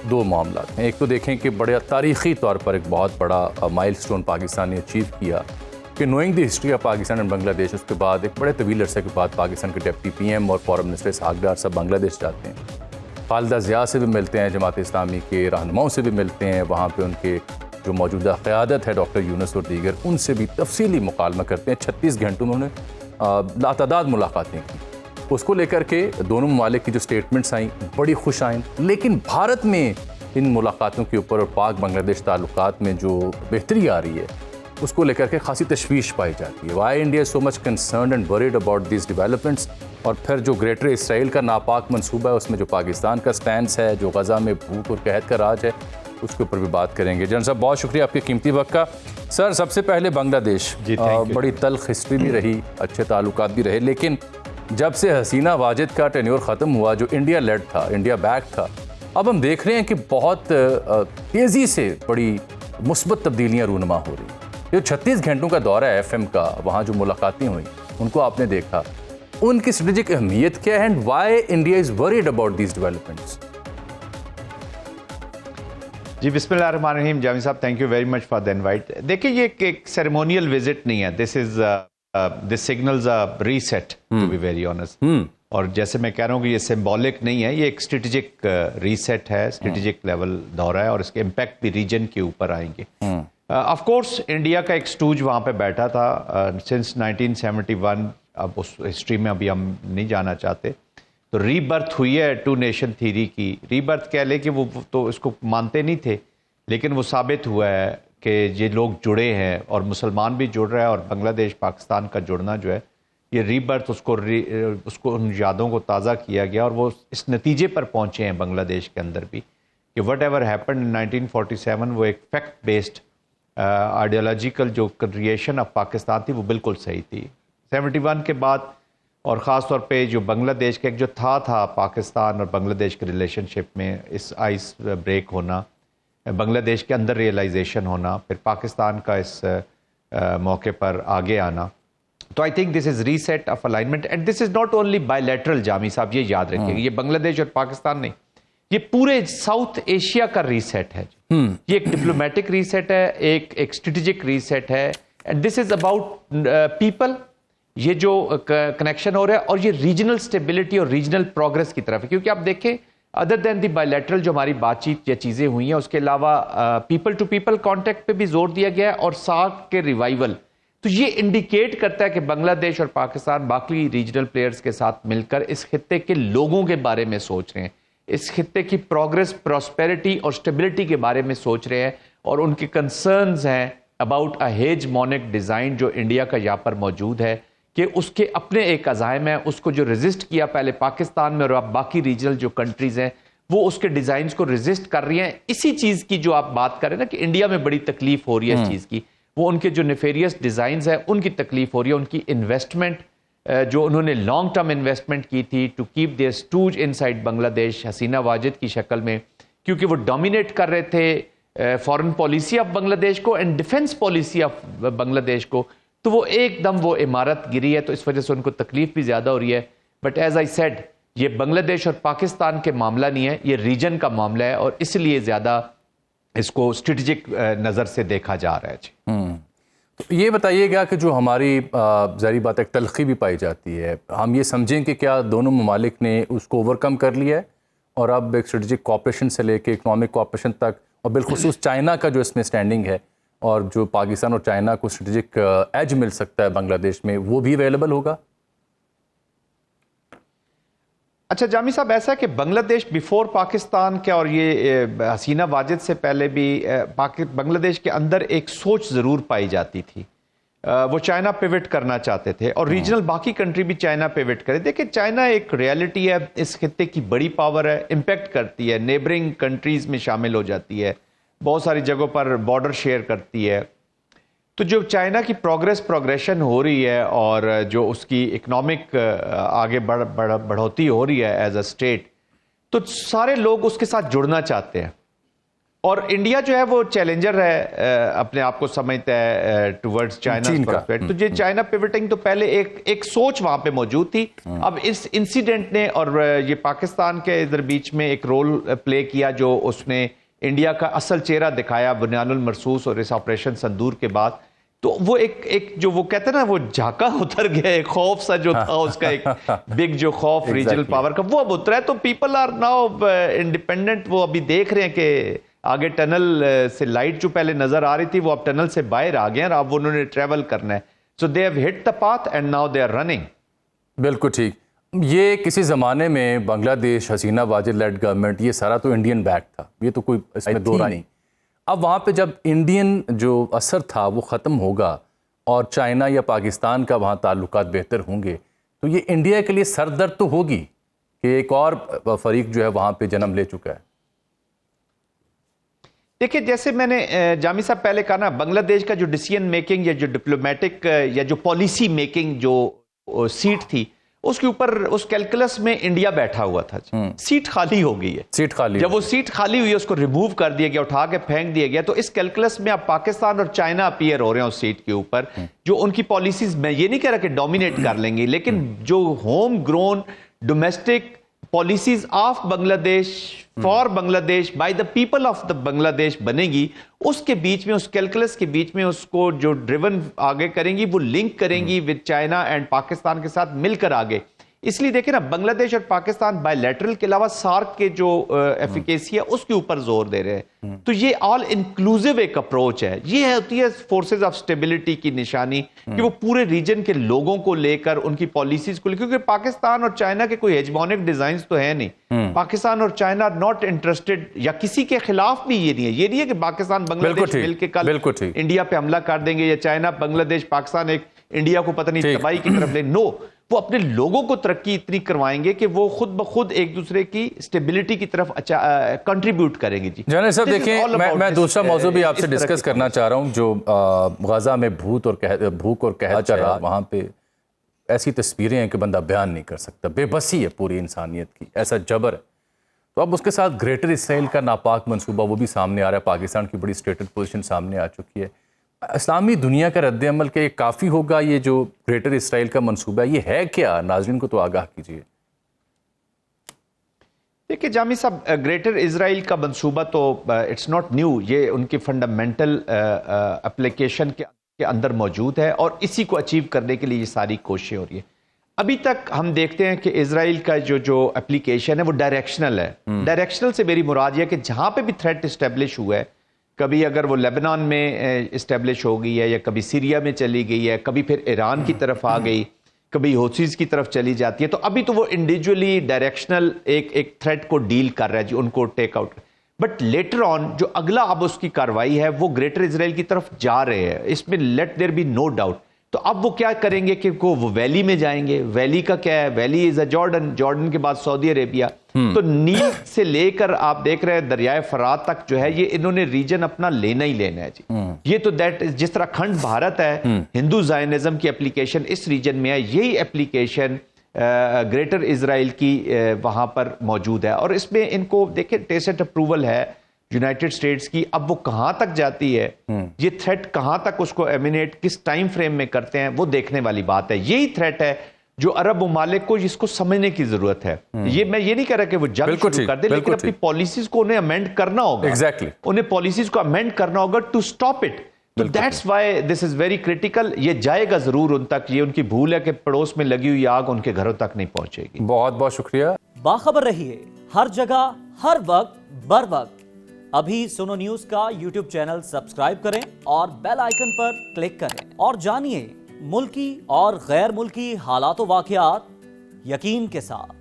دو معاملات ہیں. ایک تو دیکھیں کہ بڑے تاریخی طور پر ایک بہت بڑا مائل سٹون پاکستان نے اچیو کیا کہ knowing the history of Pakistan and Bangladesh. اس کے بعد ایک بڑے طویل عرصے کے بعد پاکستان کے ڈپٹی پی ایم اور فارن منسٹر اسحاق ڈار صاحب بنگلہ دیش جاتے ہیں. خالدہ ضیاء سے بھی ملتے ہیں, جماعت اسلامی کے رہنماؤں سے بھی ملتے ہیں, وہاں پہ ان کے جو موجودہ قیادت ہے ڈاکٹر یونس اور دیگر, ان سے بھی تفصیلی مکالمہ کرتے ہیں. 36 گھنٹوں میں انہوں نے لاتعداد ملاقاتیں کی. اس کو لے کر کے دونوں ممالک کی جو سٹیٹمنٹس آئیں بڑی خوش آئیں. لیکن بھارت میں ان ملاقاتوں کے اوپر اور پاک بنگلہ دیش تعلقات میں جو بہتری آ رہی ہے اس کو لے کر کے خاصی تشویش پائی جاتی ہے. Why India is so much concerned and worried about these developments. اور پھر جو گریٹر اسرائیل کا ناپاک منصوبہ ہے اس میں جو پاکستان کا سٹینس ہے, جو غزہ میں بھوک اور قحط کا راج ہے, اس کے اوپر بھی بات کریں گے. جنرل صاحب بہت شکریہ آپ کے قیمتی وقت کا. سر سب سے پہلے بنگلہ دیش, بڑی تلخ ہسٹری بھی رہی, اچھے تعلقات بھی رہے, لیکن جب سے حسینہ واجد کا ٹینیور ختم ہوا جو انڈیا لیڈ تھا, انڈیا بیک تھا, اب ہم دیکھ رہے ہیں کہ بہت تیزی سے بڑی مثبت تبدیلیاں رونما ہو رہی ہیں. جو 36 گھنٹوں کا دورہ ہے ایف ایم کا, وہاں جو ملاقاتیں ہوئیں ان کو آپ نے دیکھا, ان کی اسٹریٹجک اہمیت کیا ہے and why India is worried about these developments? جی بسم اللہ الرحمن الرحیم. جامی صاحب thank you very much for the invite. دیکھیں یہ ایک سیریمونیل وزٹ نہیں ہے, this signals reset to be very honest. اور جیسے میں کہہ رہا ہوں کہ یہ سمبولک نہیں ہے, یہ ایک اسٹریٹجک ری سیٹ ہے, اسٹریٹجک لیول دورہ ہے, اور اس کے امپیکٹ بھی ریجن کے اوپر آئیں گے. آف کورس انڈیا کا ایک سٹوج وہاں پہ بیٹھا تھا سنس 1971. اب اس ہسٹری میں ابھی ہم نہیں جانا چاہتے. تو ری برتھ ہوئی ہے ٹو نیشن تھیری کی. ری برتھ کہہ لے کہ وہ تو اس کو مانتے نہیں تھے, لیکن وہ ثابت ہوا ہے کہ یہ لوگ جڑے ہیں, اور مسلمان بھی جڑ رہا ہے, اور بنگلہ دیش پاکستان کا جڑنا جو ہے یہ ری برتھ اس کو ان یادوں کو تازہ کیا گیا, اور وہ اس نتیجے پر پہنچے ہیں بنگلہ دیش کے اندر بھی کہ وٹ ایور ہیپنڈ ان 1947 وہ ایک فیکٹ بیسڈ آئیڈیالوجیکل جو کریشن آف پاکستان تھی وہ بالکل صحیح تھی. 71 کے بعد, اور خاص طور پہ جو بنگلہ دیش کا ایک جو تھا پاکستان اور بنگلہ دیش کے ریلیشن شپ میں اس آئس بریک ہونا, بنگلہ دیش کے اندر ریئلائزیشن ہونا, پھر پاکستان کا اس موقع پر آگے آنا, تو I think this is reset of alignment. And this is not only bilateral. Jami صاحب یہ یاد رکھیے, یہ بنگلہ دیش اور پاکستان نہیں, یہ پورے ساؤتھ ایشیا کا ری سیٹ ہے. یہ ایک ڈپلومیٹک ری سیٹ ہے, ایک اسٹریٹجک ری سیٹ ہے, and this is about people. یہ جو کنیکشن ہو رہا ہے, اور یہ ریجنل سٹیبلٹی اور ریجنل پروگرس کی طرف ہے. کیونکہ آپ دیکھیں other than the bilateral جو ہماری بات چیت یا چیزیں ہوئی ہیں, اس کے علاوہ پیپل ٹو پیپل کانٹیکٹ پہ بھی زور دیا گیا ہے, اور ساک کے ریوائول. تو یہ انڈیکیٹ کرتا ہے کہ بنگلہ دیش اور پاکستان باقی ریجنل پلیئرز کے ساتھ مل کر اس خطے کے لوگوں کے بارے میں سوچ رہے ہیں, اس خطے کی پروگرس, پراسپیرٹی اور سٹیبلٹی کے بارے میں سوچ رہے ہیں, اور ان کے کنسرنز ہیں اباؤٹ اے ہیجمونک ڈیزائن جو انڈیا کا یہاں پر موجود ہے, کہ اس کے اپنے ایک عزائم ہیں, اس کو جو ریزسٹ کیا پہلے پاکستان میں, اور اب باقی ریجنل جو کنٹریز ہیں وہ اس کے ڈیزائنز کو ریزسٹ کر رہی ہیں. اسی چیز کی جو آپ بات کر رہے ہیں نا کہ انڈیا میں بڑی تکلیف ہو رہی ہے اس چیز کی, وہ ان کے جو نیفیریس ڈیزائنز ہیں ان کی تکلیف ہو رہی ہے. ان کی انویسٹمنٹ جو انہوں نے لانگ ٹرم انویسٹمنٹ کی تھی to keep their stooge inside Bangladesh Hasina Wajid کی شکل میں, کیونکہ وہ ڈومینیٹ کر رہے تھے فارن پالیسی آف بنگلہ دیش کو اینڈ ڈیفنس پالیسی آف بنگلہ دیش کو, تو وہ ایک دم وہ عمارت گری ہے. تو اس وجہ سے ان کو تکلیف بھی زیادہ ہو رہی ہے. بٹ ایز آئی سیڈ, یہ بنگلہ دیش اور پاکستان کے معاملہ نہیں ہے, یہ ریجن کا معاملہ ہے, اور اس لیے زیادہ اس کو اسٹریٹجک نظر سے دیکھا جا رہا ہے. تو یہ بتائیے گا کہ جو ہماری ظاہری بات ایک تلخی بھی پائی جاتی ہے, ہم یہ سمجھیں کہ کیا دونوں ممالک نے اس کو اوور کم کر لیا ہے, اور اب ایک اسٹریٹجک کوآپریشن سے لے کے اکنامک کوآپریشن تک, اور بالخصوص چائنا کا جو اس میں اسٹینڈنگ ہے, اور جو پاکستان اور چائنا کو اسٹریٹجک ایج مل سکتا ہے بنگلہ دیش میں, وہ بھی اویلیبل ہوگا؟ اچھا جامی صاحب, ایسا ہے کہ بنگلہ دیش بیفور پاکستان کے, اور یہ حسینہ واجد سے پہلے بھی بنگلہ دیش کے اندر ایک سوچ ضرور پائی جاتی تھی. وہ چائنا پیوٹ کرنا چاہتے تھے, اور ریجنل باقی کنٹری بھی چائنا پیوٹ کرے. دیکھیں چائنا ایک ریالٹی ہے, اس خطے کی بڑی پاور ہے, امپیکٹ کرتی ہے, نیبرنگ کنٹریز میں شامل ہو جاتی ہے, بہت ساری جگہوں پر بارڈر شیئر کرتی ہے. تو جو چائنا کی پروگریشن ہو رہی ہے, اور جو اس کی اکنامک آگے بڑھوتی ہو رہی ہے ایز اے اسٹیٹ, تو سارے لوگ اس کے ساتھ جڑنا چاہتے ہیں. اور انڈیا جو ہے وہ چیلنجر ہے، اپنے آپ کو سمجھتا ہے ٹورڈز چائنا پروسپیکٹ. تو یہ چائنا پیوٹنگ تو پہلے ایک سوچ وہاں پہ موجود تھی. اب اس انسیڈنٹ نے اور یہ پاکستان کے ادھر بیچ میں ایک رول پلے کیا جو اس نے انڈیا کا اصل چہرہ دکھایا بنیان المرصوص اور اس آپریشن سندور کے بعد. تو وہ ایک جو وہ کہتے ہیں نا وہ جھاکا اتر گیا، ایک خوف سا جو تھا اس کا، ایک بگ جو خوف ریجنل پاور کا وہ اب اترا ہے. تو پیپل آر ناؤ انڈیپینڈنٹ. وہ ابھی دیکھ رہے ہیں کہ آگے ٹنل سے لائٹ جو پہلے نظر آ رہی تھی وہ اب ٹنل سے باہر آ گئے ہیں اور اب انہوں نے ٹریول کرنا ہے. So they have hit the path and now they are running. بالکل ٹھیک. یہ کسی زمانے میں بنگلہ دیش حسینہ واجد لیڈ گورنمنٹ یہ سارا تو انڈین بیک تھا، یہ تو کوئی اس میں دو رائے نہیں. اب وہاں پہ جب انڈین جو اثر تھا وہ ختم ہوگا اور چائنا یا پاکستان کا وہاں تعلقات بہتر ہوں گے تو یہ انڈیا کے لیے سر درد تو ہوگی کہ ایک اور فریق جو ہے وہاں پہ جنم لے چکا ہے. دیکھیں جیسے میں نے جامی صاحب پہلے کہا نا، بنگلہ دیش کا جو ڈیسیژن میکنگ یا جو ڈپلومیٹک یا جو پالیسی میکنگ جو سیٹ تھی اس کے اوپر اس کیلکولس میں انڈیا بیٹھا ہوا تھا. سیٹ خالی ہو گئی ہے. سیٹ خالی جب وہ سیٹ خالی ہوئی ہے اس کو ریموو کر دیا گیا، اٹھا کے پھینک دیا گیا. تو اس کیلکولس میں اب پاکستان اور چائنا اپیئر ہو رہے ہیں اس سیٹ کے اوپر، جو ان کی پالیسیز میں یہ نہیں کہہ رہا کہ ڈومینیٹ کر لیں گے، لیکن جو home grown domestic policies of Bangladesh for Bangladesh by the people of the Bangladesh بنے گی، اس کے بیچ میں اس کیلکولس کے بیچ میں اس کو جو ڈریون آگے کریں گی وہ لنک کریں گی ود چائنا اینڈ پاکستان کے ساتھ مل کر آگے. اس لیے دیکھیں نا بنگلہ دیش اور پاکستان بائی لیٹرل کے علاوہ سارک کے جو ایفیکیسی ہے اس کے اوپر زور دے رہے ہیں. تو یہ آل انکلوزیو ایک اپروچ ہے. یہ ہوتی ہے فورسز آف اسٹیبلٹی کی نشانی کہ وہ پورے ریجن کے لوگوں کو لے کر ان کی پالیسیز کو لے، کیونکہ پاکستان اور چائنا کے کوئی ہیجمونک ڈیزائنز تو ہے نہیں. پاکستان اور چائنا ناٹ انٹرسٹڈ یا کسی کے خلاف بھی یہ نہیں ہے کہ پاکستان بنگلہ دیش مل کے کل انڈیا پہ حملہ کر دیں گے یا چائنا بنگلہ دیش پاکستان ایک انڈیا کو پتہ نہیں تباہی کی طرف لے. نو، وہ اپنے لوگوں کو ترقی اتنی کروائیں گے کہ وہ خود بخود ایک دوسرے کی اسٹیبلٹی کی طرف کنٹریبیوٹ کریں گے. جی جنرل صاحب دیکھیں، میں دوسرا موضوع بھی آپ سے ڈسکس کرنا چاہ رہا ہوں. جو غزہ میں بھوک اور قحط چل رہا، وہاں پہ ایسی تصویریں ہیں کہ بندہ بیان نہیں کر سکتا. بے بسی ہے پوری انسانیت کی، ایسا جبر ہے. تو اب اس کے ساتھ گریٹر اسرائیل کا ناپاک منصوبہ وہ بھی سامنے آ رہا ہے. پاکستان کی بڑی اسٹیٹڈ پوزیشن سامنے آ چکی ہے. اسلامی دنیا کا رد عمل کہ یہ کافی ہوگا؟ یہ جو گریٹر اسرائیل کا منصوبہ یہ ہے کیا؟ ناظرین کو تو آگاہ کیجیے. دیکھیں جامی صاحب، گریٹر اسرائیل کا منصوبہ تو اٹس ناٹ نیو. یہ ان کی فنڈامنٹل اپلیکیشن کے اندر موجود ہے اور اسی کو اچیو کرنے کے لیے یہ ساری کوششیں ہو رہی ہیں. ابھی تک ہم دیکھتے ہیں کہ اسرائیل کا جو اپلیکیشن ہے وہ ڈائریکشنل ہے. ڈائریکشنل سے میری مراد یہ کہ جہاں پہ بھی تھریٹ اسٹیبلش ہوا ہے، کبھی اگر وہ لیبنان میں اسٹیبلش ہو گئی ہے یا کبھی سیریا میں چلی گئی ہے، کبھی پھر ایران کی طرف آ گئی، کبھی ہوتھیز کی طرف چلی جاتی ہے، تو ابھی تو وہ انڈیویجولی ڈائریکشنل ایک تھریٹ کو ڈیل کر رہا ہے جی، ان کو take out. But later on جو اگلا اب اس کی کاروائی ہے وہ گریٹر اسرائیل کی طرف جا رہے ہیں. اس میں let there be no doubt. تو اب وہ کیا کریں گے کہ وہ ویلی میں جائیں گے. ویلی کا کیا ہے؟ ویلی از اے جارڈن کے بعد سعودی عربیہ. تو نیل سے لے کر آپ دیکھ رہے ہیں دریائے فرات تک جو ہے یہ انہوں نے ریجن اپنا لینا ہی لینا ہے. جی یہ تو جس طرح کھنڈ بھارت ہے، ہندو زائنزم کی اپلیکیشن اس ریجن میں ہے، یہی اپلیکیشن گریٹر اسرائیل کی وہاں پر موجود ہے. اور اس میں ان کو دیکھیں ٹیسٹ اپروول ہے یونائٹڈ اسٹیٹس کی. اب وہ کہاں تک جاتی ہے، یہ تھریٹ کہاں تک اس کو ایمینیٹ کس ٹائم فریم میں کرتے ہیں، وہ دیکھنے والی بات ہے. یہی تھریٹ ہے جو عرب ممالک کو اس کو سمجھنے کی ضرورت ہے. میں یہ نہیں کہہ رہا کہ وہ جنگ شروع کر دے، لیکن اپنی پالیسیز کو انہیں امینڈ کرنا ہوگا. انہیں پالیسیز کو امینڈ کرنا ہوگا ٹو سٹاپ اٹ. تو that's why this is very critical. یہ جائے گا ضرور ان تک. یہ ان کی بھول ہے کہ پڑوس میں لگی ہوئی آگ ان کے گھروں تک نہیں پہنچے گی. بہت بہت شکریہ. باخبر رہیے ہر جگہ ہر وقت بر وقت. ابھی سنو نیوز کا یوٹیوب چینل سبسکرائب کریں اور بیل آئیکن پر کلک کریں اور جانیے ملکی اور غیر ملکی حالات و واقعات یقین کے ساتھ.